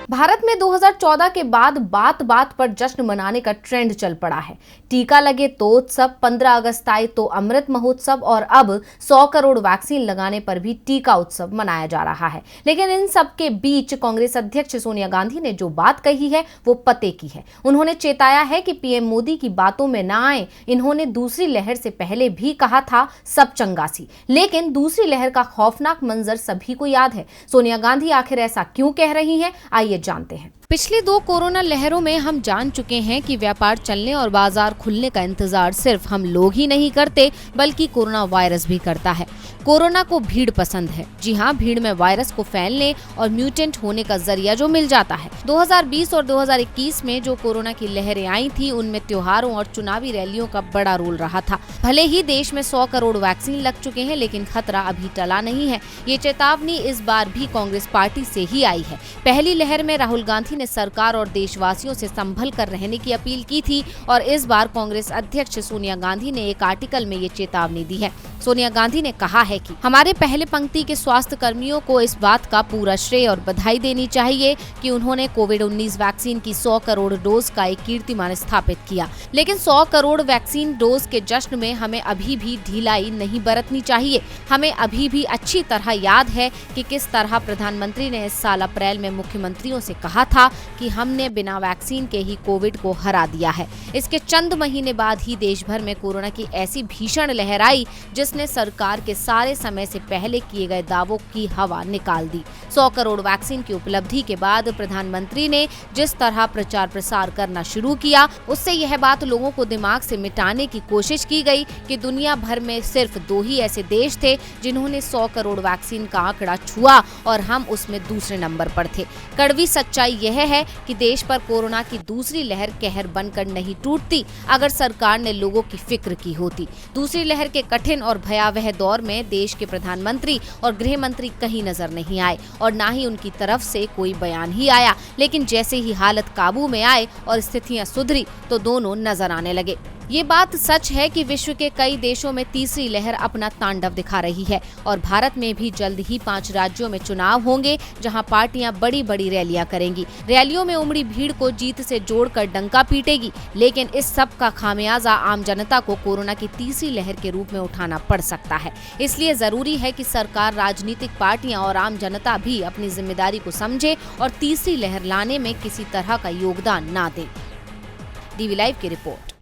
भारत में 2014 के बाद बात बात पर जश्न मनाने का ट्रेंड चल पड़ा है। टीका लगे तो उत्सव, 15 अगस्त आई तो अमृत महोत्सव और अब 100 करोड़ वैक्सीन लगाने पर भी टीका उत्सव मनाया जा रहा है। लेकिन इन सब के बीच कांग्रेस अध्यक्ष सोनिया गांधी ने जो बात कही है वो पते की है। उन्होंने चेताया है कि पीएम मोदी की बातों में ना आए। इन्होंने दूसरी लहर से पहले भी कहा था सब चंगासी, लेकिन दूसरी लहर का खौफनाक मंजर सभी को याद है। सोनिया गांधी आखिर ऐसा क्यों कह रही हैं, आइए जानते हैं। पिछली 2 कोरोना लहरों में हम जान चुके हैं कि व्यापार चलने और बाजार खुलने का इंतजार सिर्फ हम लोग ही नहीं करते, बल्कि कोरोना वायरस भी करता है। कोरोना को भीड़ पसंद है। जी हाँ, भीड़ में वायरस को फैलने और म्यूटेंट होने का जरिया जो मिल जाता है। 2020 और 2021 में जो कोरोना की लहरें आई थी, उनमें त्योहारों और चुनावी रैलियों का बड़ा रोल रहा था। भले ही देश में 100 करोड़ वैक्सीन लग चुके हैं, लेकिन खतरा अभी टला नहीं है। ये चेतावनी इस बार भी कांग्रेस पार्टी से ही आई है। पहली लहर में राहुल गांधी ने सरकार और देशवासियों से संभल कर रहने की अपील की थी और इस बार कांग्रेस अध्यक्ष सोनिया गांधी ने एक आर्टिकल में ये चेतावनी दी है। सोनिया गांधी ने कहा है कि हमारे पहले पंक्ति के स्वास्थ्य कर्मियों को इस बात का पूरा श्रेय और बधाई देनी चाहिए कि उन्होंने कोविड-19 वैक्सीन की 100 करोड़ डोज का एक कीर्तिमान स्थापित किया। लेकिन 100 करोड़ वैक्सीन डोज के जश्न में हमें अभी भी ढिलाई नहीं बरतनी चाहिए। हमें अभी भी अच्छी तरह याद है कि किस तरह प्रधानमंत्री ने इस साल अप्रैल में मुख्यमंत्रियों से कहा था कि हमने बिना वैक्सीन के ही कोविड को हरा दिया है। इसके चंद महीने बाद ही देश भर में कोरोना की ऐसी भीषण लहर आई जिसने सरकार के सारे समय से पहले किए गए दावों की हवा निकाल दी। 100 करोड़ वैक्सीन की उपलब्धि के बाद प्रधानमंत्री ने जिस तरह प्रचार प्रसार करना शुरू किया, उससे यह बात लोगों को दिमाग से मिटाने की कोशिश की गई कि दुनिया भर में सिर्फ 2 ही ऐसे देश थे जिन्होंने 100 करोड़ वैक्सीन का आंकड़ा छुआ और हम उसमें दूसरे नंबर पर थे। कड़वी सच्चाई यह है कि देश पर कोरोना की दूसरी लहर कहर बनकर नहीं टूटती अगर सरकार ने लोगों की फिक्र की होती। दूसरी लहर के कठिन और भयावह दौर में देश के प्रधानमंत्री और गृह मंत्री कहीं नजर नहीं आए और ना ही उनकी तरफ से कोई बयान ही आया। लेकिन जैसे ही हालत काबू में आए और स्थितियां सुधरी तो दोनों नजर आने लगे। ये बात सच है कि विश्व के कई देशों में तीसरी लहर अपना तांडव दिखा रही है और भारत में भी जल्द ही 5 राज्यों में चुनाव होंगे जहां पार्टियां बड़ी बड़ी रैलियां करेंगी। रैलियों में उमड़ी भीड़ को जीत से जोड़कर डंका पीटेगी। लेकिन इस सब का खामियाजा आम जनता को कोरोना की तीसरी लहर के रूप में उठाना पड़ सकता है। इसलिए जरूरी है कि सरकार, राजनीतिक पार्टियां और आम जनता भी अपनी जिम्मेदारी को समझे और तीसरी लहर लाने में किसी तरह का योगदान ना दे। डीवी लाइव की रिपोर्ट।